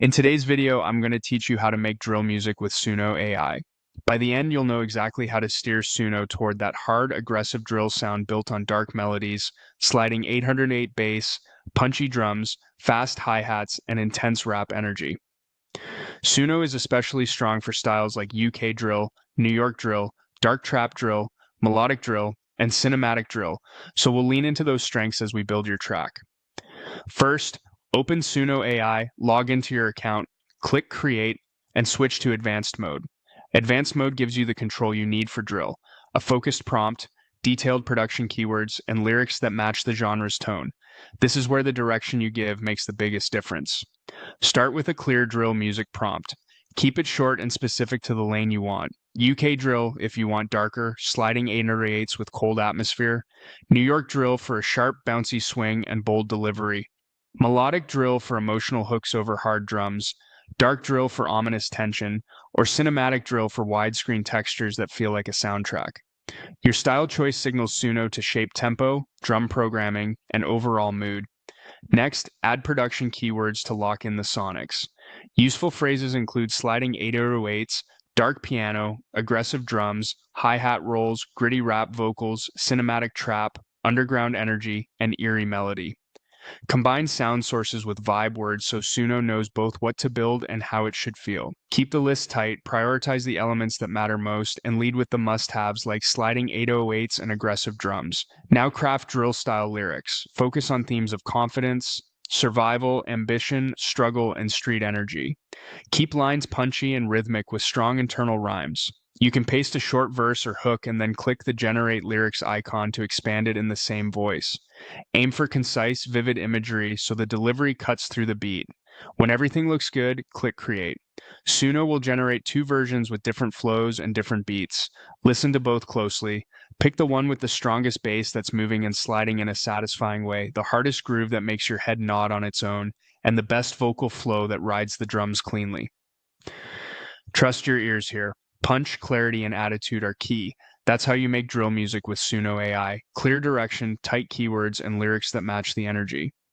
In today's video, I'm going to teach you how to make drill music with Suno AI. By the end, you'll know exactly how to steer Suno toward that hard, aggressive drill sound built on dark melodies, sliding 808 bass, punchy drums, fast hi-hats, and intense rap energy. Suno is especially strong for styles like UK drill, New York drill, dark trap drill, melodic drill, and cinematic drill, so we'll lean into those strengths as we build your track. First, open Suno AI, log into your account, click Create, and switch to Advanced Mode. Advanced Mode gives you the control you need for drill, a focused prompt, detailed production keywords, and lyrics that match the genre's tone. This is where the direction you give makes the biggest difference. Start with a clear drill music prompt. Keep it short and specific to the lane you want. UK drill if you want darker, sliding 808s with cold atmosphere. New York drill for a sharp, bouncy swing and bold delivery. Melodic drill for emotional hooks over hard drums. Dark drill for ominous tension. Or cinematic drill for widescreen textures that feel like a soundtrack. Your style choice signals Suno to shape tempo, drum programming, and overall mood. Next, add production keywords to lock in the sonics. Useful phrases include sliding 808s, dark piano, aggressive drums, hi-hat rolls, gritty rap vocals, cinematic trap, underground energy, and eerie melody. Combine sound sources with vibe words so Suno knows both what to build and how it should feel. Keep the list tight, prioritize the elements that matter most, and lead with the must-haves like sliding 808s and aggressive drums. Now craft drill-style lyrics. Focus on themes of confidence, survival, ambition, struggle, and street energy. Keep lines punchy and rhythmic with strong internal rhymes. You can paste a short verse or hook and then click the Generate Lyrics icon to expand it in the same voice. Aim for concise, vivid imagery so the delivery cuts through the beat. When everything looks good, click Create. Suno will generate two versions with different flows and different beats. Listen to both closely. Pick the one with the strongest bass that's moving and sliding in a satisfying way, the hardest groove that makes your head nod on its own, and the best vocal flow that rides the drums cleanly. Trust your ears here. Punch, clarity, and attitude are key. That's how you make drill music with Suno AI. Clear direction, tight keywords, and lyrics that match the energy.